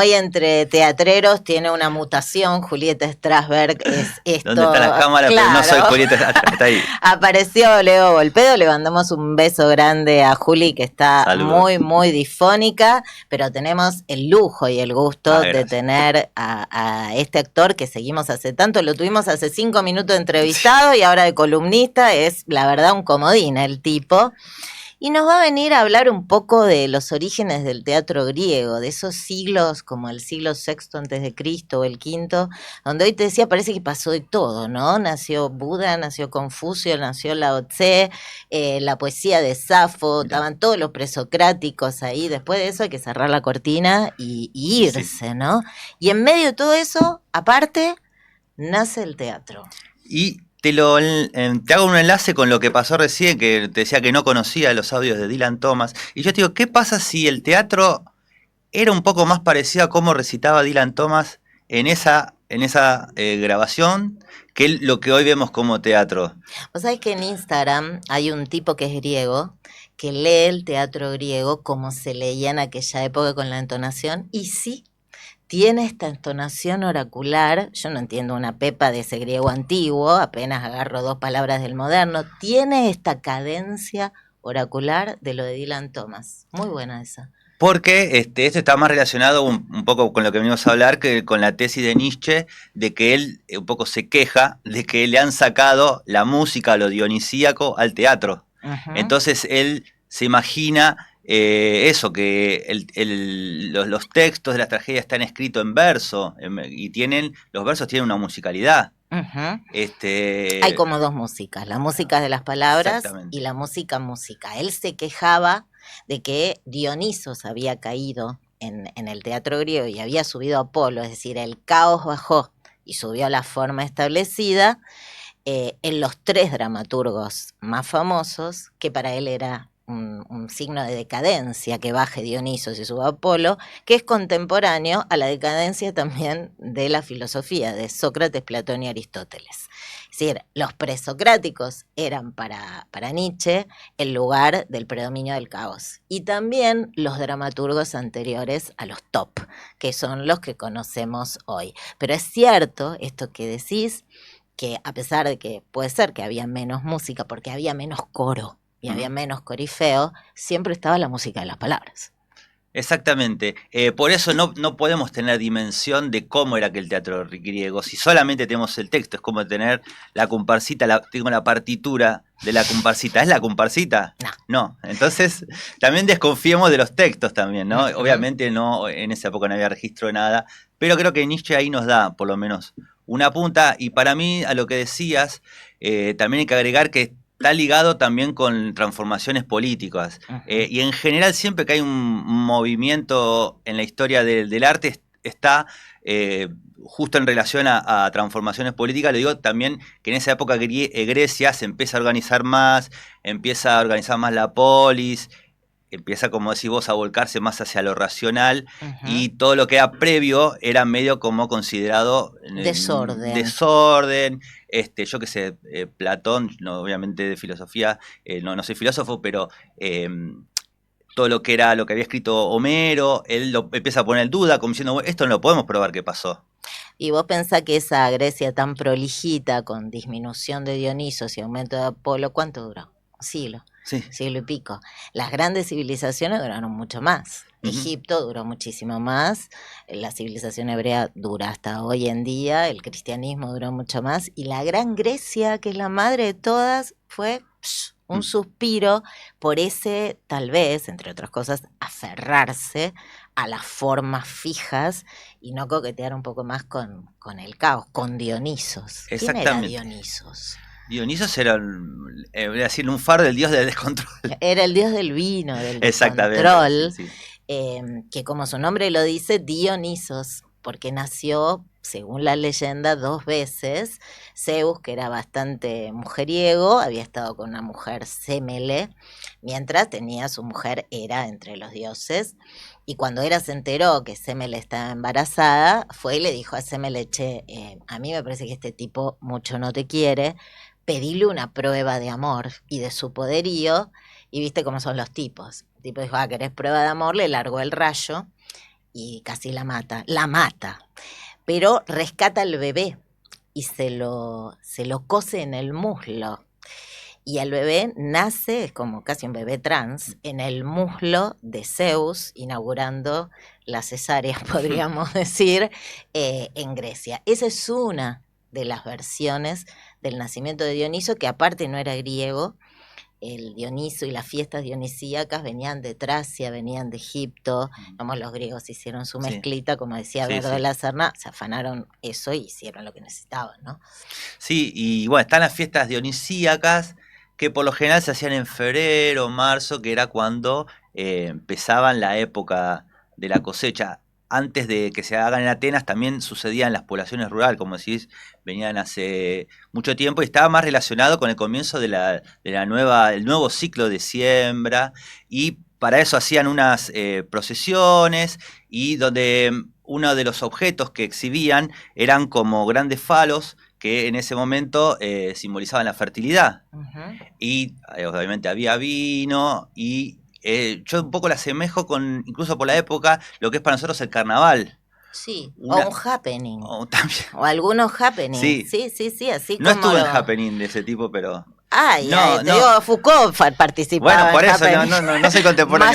Hoy entre teatreros tiene una mutación, Julieta Strasberg es esto. ¿Dónde está la cámara? Claro. Pero no soy Julieta Strasberg, está ahí. Apareció Leo Volpedo, le mandamos un beso grande a Juli, que está Saludos. muy, muy difónica, pero tenemos el lujo y el gusto de tener a este actor que seguimos hace tanto, lo tuvimos hace 5 minutos entrevistado y ahora de columnista, es la verdad un comodín el tipo. Y nos va a venir a hablar un poco de los orígenes del teatro griego, de esos siglos como el siglo VI antes de Cristo o el V, donde hoy te decía parece que pasó de todo, ¿no? Nació Buda, nació Confucio, nació Lao Tse, la poesía de Safo, estaban todos los presocráticos ahí. Después de eso hay que cerrar la cortina y irse, ¿no? Y en medio de todo eso, aparte, nace el teatro. Y te hago un enlace con lo que pasó recién, que te decía que no conocía los audios de Dylan Thomas. Y yo te digo, ¿qué pasa si el teatro era un poco más parecido a cómo recitaba Dylan Thomas en esa grabación que lo que hoy vemos como teatro? Vos sabés que en Instagram hay un tipo que es griego, que lee el teatro griego como se leía en aquella época con la entonación, y sí, tiene esta entonación oracular. Yo no entiendo una pepa de ese griego antiguo, apenas agarro 2 palabras del moderno. Tiene esta cadencia oracular de lo de Dylan Thomas. Muy buena esa. Porque esto está más relacionado un poco con lo que venimos a hablar, que con la tesis de Nietzsche, de que él un poco se queja de que le han sacado la música, lo dionisíaco, al teatro. Uh-huh. Entonces él se imagina eso, que los textos de las tragedias están escritos en verso, y los versos tienen una musicalidad. Uh-huh. Hay como 2 músicas, la música de las palabras y la música. Él se quejaba de que Dionisos había caído en el teatro griego y había subido a Apolo, es decir, el caos bajó y subió a la forma establecida, en los 3 dramaturgos más famosos, que para él era un signo de decadencia que baje Dionisos y suba Apolo, que es contemporáneo a la decadencia también de la filosofía de Sócrates, Platón y Aristóteles. Es decir, los presocráticos eran para Nietzsche el lugar del predominio del caos. Y también los dramaturgos anteriores a los top, que son los que conocemos hoy. Pero es cierto esto que decís, que a pesar de que puede ser que había menos música, porque había menos coro y había menos corifeo, siempre estaba la música de las palabras. Exactamente. Por eso no podemos tener dimensión de cómo era aquel teatro griego. Si solamente tenemos el texto, es como tener la comparsita, tengo la partitura de la comparsita. ¿Es la comparsita? No. Entonces, también desconfiemos de los textos también, ¿no? Uh-huh. Obviamente no, en esa época no había registro de nada, pero creo que Nietzsche ahí nos da, por lo menos, una punta. Y para mí, a lo que decías, también hay que agregar que está ligado también con transformaciones políticas. Uh-huh. Y en general, siempre que hay un movimiento en la historia del arte, está justo en relación a transformaciones políticas. Le digo también que en esa época Grecia se empieza a organizar más la polis, empieza, como decís vos, a volcarse más hacia lo racional. Uh-huh. Y todo lo que era previo era medio como considerado desorden. Yo qué sé, Platón, no, obviamente de filosofía, no soy filósofo, pero todo lo que había escrito Homero, él lo empieza a poner en duda, como diciendo, esto no lo podemos probar que pasó. Y vos pensás que esa Grecia tan prolijita, con disminución de Dionisos y aumento de Apolo, ¿cuánto duró? Un siglo. Sí. Siglo y pico. Las grandes civilizaciones duraron mucho más. Uh-huh. Egipto duró muchísimo más, la civilización hebrea dura hasta hoy en día, el cristianismo duró mucho más, y la Gran Grecia, que es la madre de todas, fue un suspiro por ese, tal vez, entre otras cosas, aferrarse a las formas fijas y no coquetear un poco más con el caos, con Dionisos. ¿Quién era Dionisos? Dionisos era decir, un faro del dios del descontrol. Era el dios del vino, del descontrol, sí. Que como su nombre lo dice, Dionisos, porque nació, según la leyenda, 2 veces. Zeus, que era bastante mujeriego, había estado con una mujer Semele, mientras tenía su mujer Hera entre los dioses. Y cuando Hera se enteró que Semele estaba embarazada, fue y le dijo a Semele, che, a mí me parece que este tipo mucho no te quiere, pedile una prueba de amor y de su poderío, y viste cómo son los tipos. El tipo dijo, ¿querés prueba de amor? Le largó el rayo, y casi la mata, pero rescata al bebé y se lo cose en el muslo. Y el bebé nace, es como casi un bebé trans, en el muslo de Zeus, inaugurando la cesárea, podríamos decir, en Grecia. Esa es una de las versiones del nacimiento de Dioniso, que aparte no era griego. El Dioniso y las fiestas dionisíacas venían de Tracia, venían de Egipto. Vamos, los griegos hicieron su mezclita, como decía Verdo de la Serna, se afanaron eso y hicieron lo que necesitaban, ¿no? Sí, y bueno, están las fiestas dionisíacas, que por lo general se hacían en febrero, marzo, que era cuando empezaban la época de la cosecha. Antes de que se hagan en Atenas también sucedía en las poblaciones rurales, como decís, venían hace mucho tiempo y estaba más relacionado con el comienzo el nuevo ciclo de siembra, y para eso hacían unas procesiones, y donde uno de los objetos que exhibían eran como grandes falos que en ese momento simbolizaban la fertilidad. Y obviamente había vino, y yo un poco la asemejo con, incluso por la época, lo que es para nosotros el carnaval. Sí, o un happening. También. O algunos happenings. Sí, así no como... No estuve en happening de ese tipo, pero... digo, Foucault participaba. Bueno, por eso, no soy contemporáneo.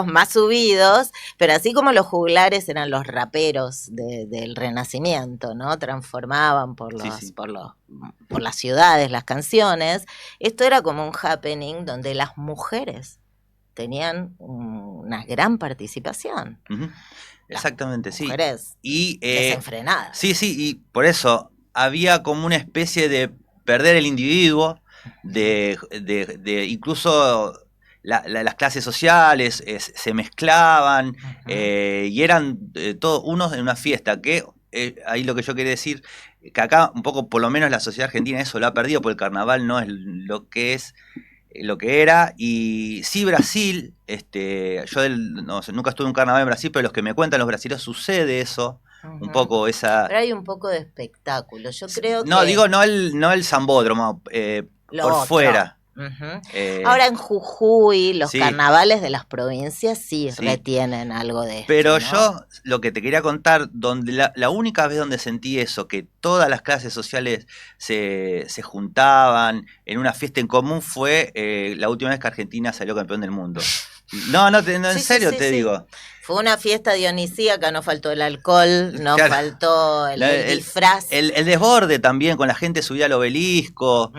más subidos, pero así como los juglares eran los raperos del Renacimiento, ¿no? Transformaban por las ciudades las canciones. Esto era como un happening donde las mujeres tenían una gran participación. Exactamente, sí. Mujeres desenfrenadas. Sí, y por eso había como una especie de perder el individuo, de incluso las clases sociales se mezclaban, y eran todos unos en una fiesta, que ahí lo que yo quería decir, que acá un poco, por lo menos la sociedad argentina eso lo ha perdido, porque el carnaval no es lo que era. Y sí, Brasil, yo nunca estuve en un carnaval en Brasil, pero los que me cuentan los brasileños sucede eso, un poco esa... Pero hay un poco de espectáculo, yo creo no, digo, no el zambódromo, por otro. Fuera. Ahora en Jujuy, los carnavales de las provincias sí retienen algo de esto. Pero ¿no? yo lo que te quería contar, donde la única vez donde sentí eso, que todas las clases sociales se juntaban en una fiesta en común, fue la última vez que Argentina salió campeón del mundo. No, en serio te digo. Fue una fiesta dionisíaca, no faltó el alcohol, no faltó el disfraz. El desborde también, con la gente subida al obelisco.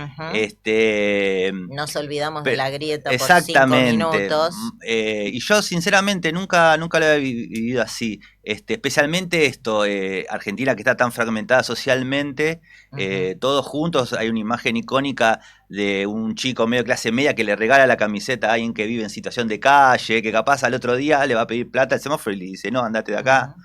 Nos olvidamos de la grieta por 5 minutos. Y yo, sinceramente, nunca lo había vivido así. Especialmente esto, Argentina, que está tan fragmentada socialmente, todos juntos. Hay una imagen icónica de un chico medio clase media que le regala la camiseta a alguien que vive en situación de calle, que capaz al otro día le va a pedir plata al semáforo y le dice, no, andate de acá.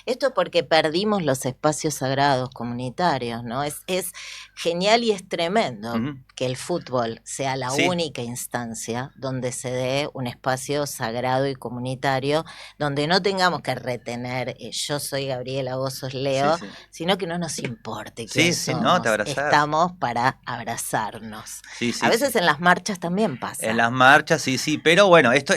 Esto porque perdimos los espacios sagrados comunitarios, ¿no? Es genial y es tremendo que el fútbol sea la única instancia donde se dé un espacio sagrado y comunitario, donde no tengamos que retener yo soy Gabriela, vos sos Leo, sino que no nos importe quién somos. No, te abrazás. Estamos para abrazarnos. A veces en las marchas también pasa. En las marchas, sí, pero bueno, esto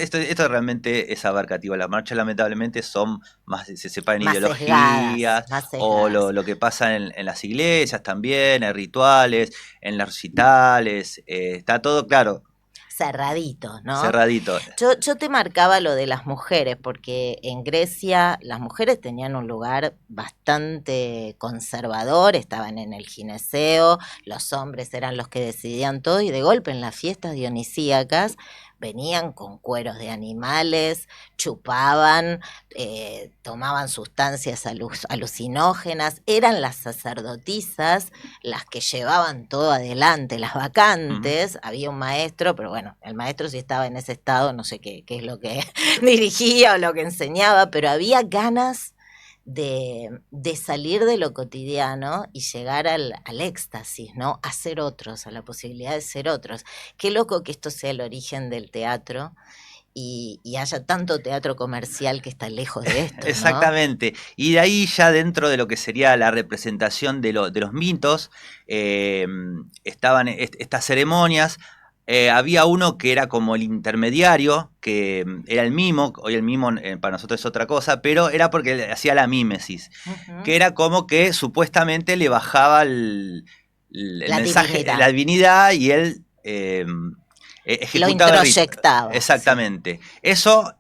realmente es abarcativo. Las marchas lamentablemente son más, se separan más ideologías, más o lo que pasa en las iglesias también, en rituales, en los recitales, está todo claro. Cerradito, ¿no? Cerradito. Yo te marcaba lo de las mujeres, porque en Grecia las mujeres tenían un lugar bastante conservador, estaban en el gineceo, los hombres eran los que decidían todo, y de golpe en las fiestas dionisíacas venían con cueros de animales, chupaban, tomaban sustancias alucinógenas, eran las sacerdotisas las que llevaban todo adelante, las vacantes, había un maestro, pero bueno, el maestro si estaba en ese estado, no sé qué es lo que dirigía o lo que enseñaba, pero había ganas de salir de lo cotidiano y llegar al éxtasis, ¿no? A ser otros, a la posibilidad de ser otros. Qué loco que esto sea el origen del teatro y haya tanto teatro comercial que está lejos de esto, ¿no? Exactamente. Y de ahí ya dentro de lo que sería la representación de los mitos, estaban estas ceremonias. había uno que era como el intermediario, que era el mimo. Hoy el mimo para nosotros es otra cosa, pero era porque hacía la mímesis, que era como que supuestamente le bajaba el mensaje, divinidad. la divinidad, y él ejecutaba lo introyectaba. Exactamente. Sí. Eso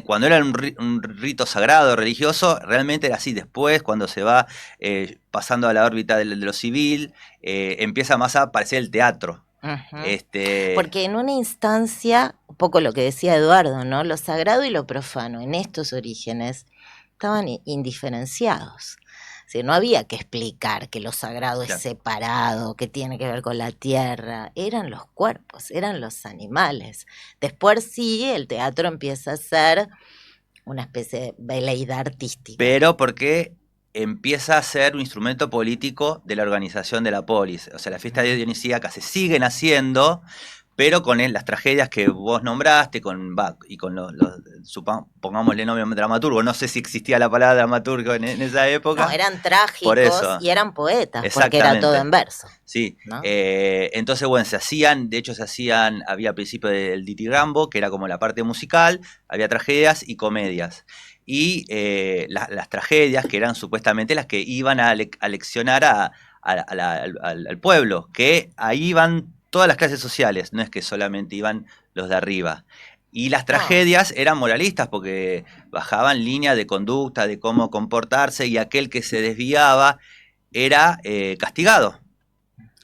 cuando era un rito sagrado, religioso, realmente era así. Después, cuando se va pasando a la órbita de lo civil, empieza más a parecer el teatro. Porque en una instancia, un poco lo que decía Eduardo, ¿no? Lo sagrado y lo profano en estos orígenes estaban indiferenciados. O sea, no había que explicar que lo sagrado es separado, que tiene que ver con la tierra. Eran los cuerpos, eran los animales. Después sí, el teatro empieza a ser una especie de veleidad artística. Pero porque empieza a ser un instrumento político de la organización de la polis. O sea, las fiestas de Dionisíaca se siguen haciendo, pero con las tragedias que vos nombraste, y con pongámosle nombre dramaturgo. No sé si existía la palabra dramaturgo en esa época. No, eran trágicos y eran poetas, porque era todo en verso. Sí, ¿no? Entonces, bueno, había al principio el ditirambo, que era como la parte musical, había tragedias y comedias. Y las tragedias, que eran supuestamente las que iban a leccionar al pueblo, que ahí iban todas las clases sociales, no es que solamente iban los de arriba. Y las tragedias eran moralistas, porque bajaban líneas de conducta, de cómo comportarse, y aquel que se desviaba era castigado.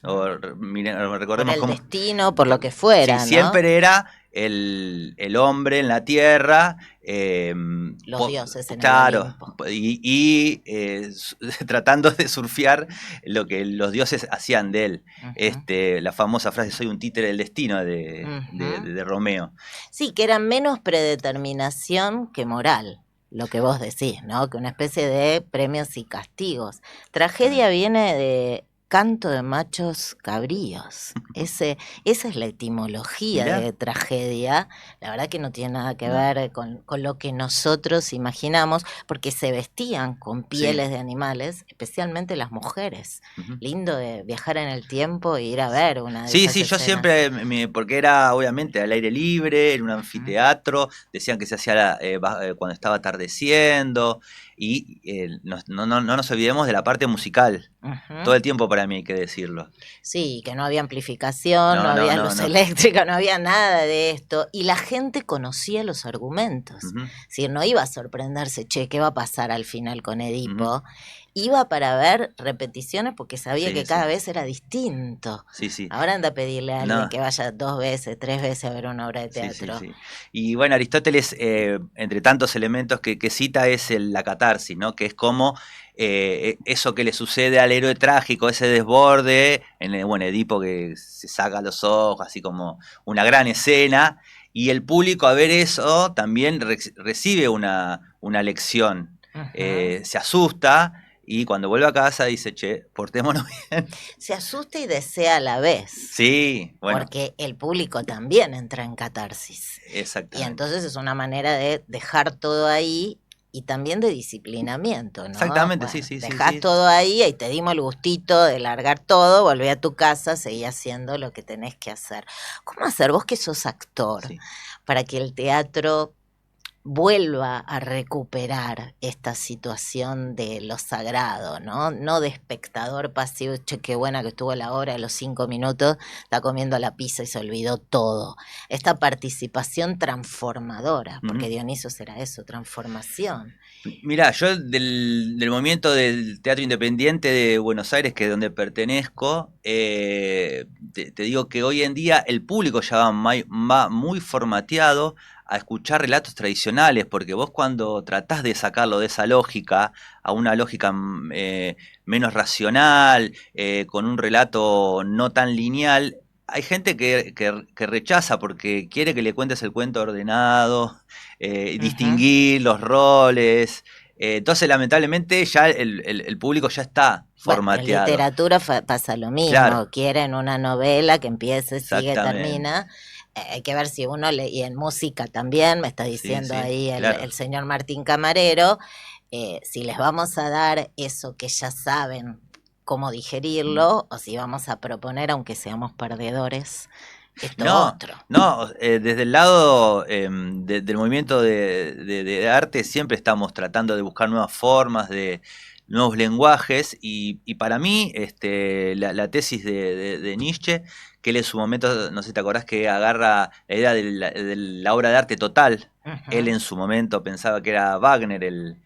Recordemos por el destino, por lo que fuera, sí, ¿no? Siempre era el hombre en la tierra, los dioses en el Olimpo, y tratando de surfear lo que los dioses hacían de él. La famosa frase, soy un títere del destino, de Romeo. Sí, que era menos predeterminación que moral, lo que vos decís, ¿no? Que una especie de premios y castigos. Tragedia viene de canto de machos cabríos. Esa es la etimología de tragedia. La verdad que no tiene nada que ver con lo que nosotros imaginamos, porque se vestían con pieles de animales, especialmente las mujeres. Lindo de viajar en el tiempo e ir a ver una de esas escenas. Yo siempre, porque era obviamente al aire libre, en un anfiteatro, decían que se hacía cuando estaba atardeciendo. Y no nos olvidemos de la parte musical. Todo el tiempo, para mí, hay que decirlo. Sí, que no había amplificación, no había luz eléctrica, no había nada de esto. Y la gente conocía los argumentos. Es decir, no iba a sorprenderse, ¿qué va a pasar al final con Edipo? Iba para ver repeticiones porque sabía que cada vez era distinto. Ahora anda a pedirle a alguien que vaya 2 veces, 3 veces a ver una obra de teatro. Y bueno, Aristóteles, entre tantos elementos que cita, es la catarsis, ¿no? Que es como eso que le sucede al héroe trágico, ese desborde, Edipo que se saca los ojos, así como una gran escena, y el público a ver eso también recibe una lección, se asusta. Y cuando vuelve a casa dice, portémonos bien. Se asusta y desea a la vez. Sí, bueno. Porque el público también entra en catarsis. Exactamente. Y entonces es una manera de dejar todo ahí y también de disciplinamiento, ¿no? Exactamente, bueno, sí. Dejás todo ahí y te dimos el gustito de largar todo, volví a tu casa, seguí haciendo lo que tenés que hacer. ¿Cómo hacer, vos que sos actor, para que el teatro vuelva a recuperar esta situación de lo sagrado, ¿no? No de espectador pasivo, qué buena que estuvo la obra, de los 5 minutos, está comiendo la pizza y se olvidó todo. Esta participación transformadora, porque Dionisos era eso, transformación. Mirá, yo del movimiento del teatro independiente de Buenos Aires, que es donde pertenezco, te digo que hoy en día el público ya va muy formateado a escuchar relatos tradicionales, porque vos cuando tratás de sacarlo de esa lógica a una lógica menos racional, con un relato no tan lineal, hay gente que rechaza porque quiere que le cuentes el cuento ordenado, distinguir los roles. Entonces, lamentablemente, ya el público ya está formateado. En literatura pasa lo mismo. Claro. Quieren una novela que empiece, sigue, termina. Hay que ver si uno y en música también, me está diciendo ahí el señor Martín Camarero, si les vamos a dar eso que ya saben cómo digerirlo, o si vamos a proponer, aunque seamos perdedores, otro. No, desde el lado del movimiento de arte siempre estamos tratando de buscar nuevas formas, de nuevos lenguajes, y para mí la tesis de Nietzsche, que él en su momento, no sé si te acordás, que agarra la idea de la obra de arte total. Él en su momento pensaba que era Wagner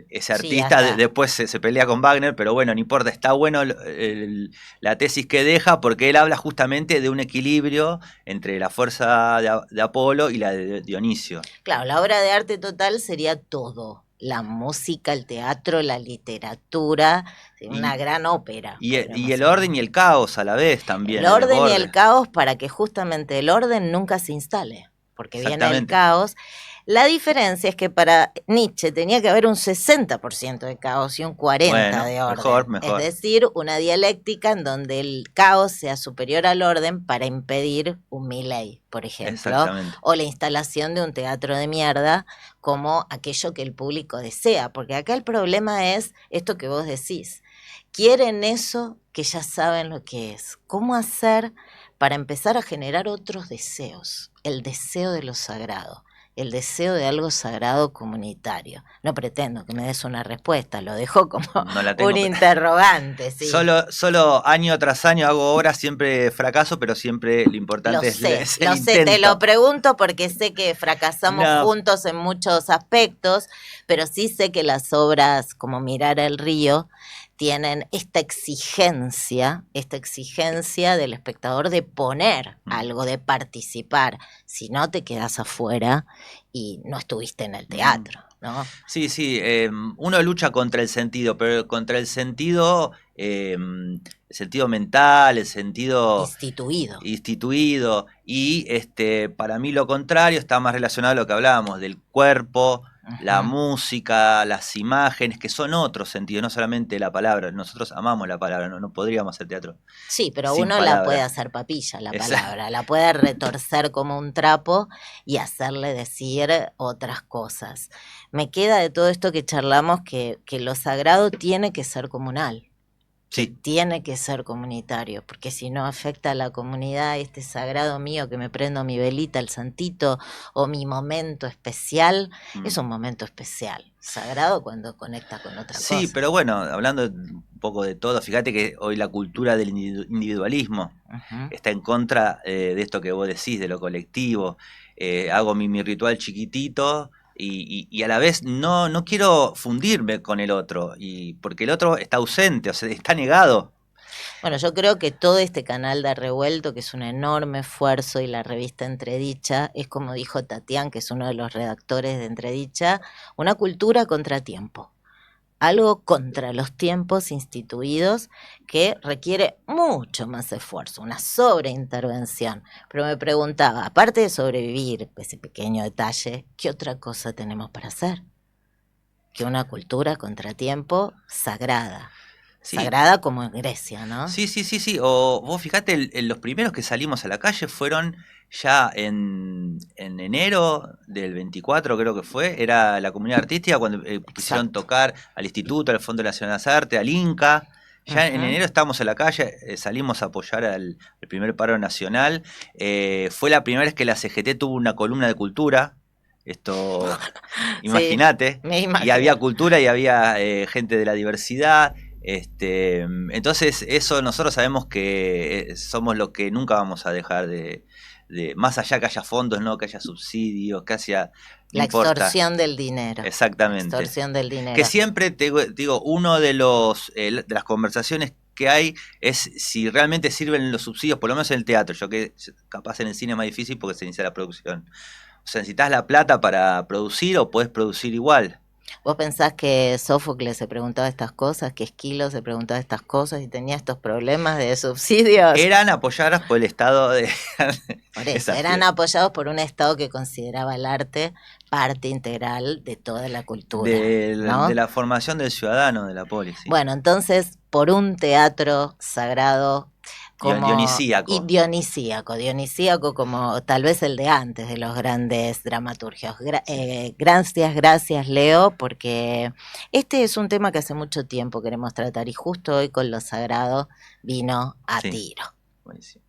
ese artista, después se pelea con Wagner, pero bueno, no importa, está bueno la tesis que deja, porque él habla justamente de un equilibrio entre la fuerza de Apolo y la de Dionisio. Claro, la obra de arte total sería todo: la música, el teatro, la literatura, una gran ópera. Y el orden y el caos a la vez también. El orden y el caos, para que justamente el orden nunca se instale, porque viene el caos. La diferencia es que para Nietzsche tenía que haber un 60% de caos y un 40% de orden. Mejor. Es decir, una dialéctica en donde el caos sea superior al orden para impedir un Milei, por ejemplo, o la instalación de un teatro de mierda como aquello que el público desea, porque acá el problema es esto que vos decís. Quieren eso que ya saben lo que es. ¿Cómo hacer para empezar a generar otros deseos? El deseo de lo sagrado. El deseo de algo sagrado comunitario. No pretendo que me des una respuesta, lo dejo como un interrogante. Sí. Solo año tras año hago obras, siempre fracaso, pero siempre lo importante es el intento. Te lo pregunto porque sé que fracasamos juntos en muchos aspectos, pero sí sé que las obras como Mirar el río tienen esta exigencia del espectador de poner algo, de participar. Si no, te quedas afuera y no estuviste en el teatro, ¿no? Sí, uno lucha contra el sentido, pero contra el sentido mental, el sentido instituido, y para mí lo contrario está más relacionado a lo que hablábamos del cuerpo, la música, las imágenes, que son otros sentidos, no solamente la palabra. Nosotros amamos la palabra, no podríamos hacer teatro. Sí, pero uno la puede hacer papilla, la palabra, la puede retorcer como un trapo y hacerle decir otras cosas. Me queda de todo esto que charlamos que lo sagrado tiene que ser comunal. Sí. Tiene que ser comunitario, porque si no afecta a la comunidad, este sagrado mío que me prendo mi velita, el santito, o mi momento especial, es un momento especial, sagrado cuando conecta con otra cosa. Sí, pero bueno, hablando un poco de todo, fíjate que hoy la cultura del individualismo está en contra de esto que vos decís, de lo colectivo. Hago mi ritual chiquitito, y a la vez no quiero fundirme con el otro, porque el otro está ausente, o sea, está negado. Bueno, yo creo que todo este canal de Revuelto, que es un enorme esfuerzo, y la revista Entredicha, es como dijo Tatián, que es uno de los redactores de Entredicha, una cultura contratiempo. Algo contra los tiempos instituidos que requiere mucho más esfuerzo, una sobreintervención. Pero me preguntaba, aparte de sobrevivir, ese pequeño detalle, ¿qué otra cosa tenemos para hacer? Que una cultura contratiempo sagrada. Sí. Sagrada como en Grecia, ¿no? Sí. O vos fijate, los primeros que salimos a la calle fueron ya en enero del 24, creo que fue, era la comunidad artística cuando quisieron tocar al Instituto, al Fondo Nacional de las Artes, al Inca. Ya en enero estábamos en la calle, salimos a apoyar al primer paro nacional. Fue la primera vez que la CGT tuvo una columna de cultura. Esto, imagínate. Y había cultura y había gente de la diversidad. Entonces eso nosotros sabemos que somos lo que nunca vamos a dejar de más allá que haya fondos, no que haya subsidios, que haya la extorsión del dinero. Exactamente. La extorsión del dinero. Que siempre te digo, uno de las conversaciones que hay es si realmente sirven los subsidios, por lo menos en el teatro. Yo que capaz en el cine es más difícil porque se inicia la producción. O sea, necesitas la plata para producir o podés producir igual. ¿Vos pensás que Sófocles se preguntaba estas cosas, que Esquilo se preguntaba estas cosas y tenía estos problemas de subsidios? Eran apoyadas por el Estado de... Por eso, eran apoyados por un Estado que consideraba el arte parte integral de toda la cultura. ¿no? De la formación del ciudadano, de la polis. Sí. Bueno, entonces, por un teatro sagrado... Dionisíaco como tal vez el de antes de los grandes dramaturgios. Gracias Leo, porque este es un tema que hace mucho tiempo queremos tratar y justo hoy con lo sagrado vino a tiro. Buenísimo.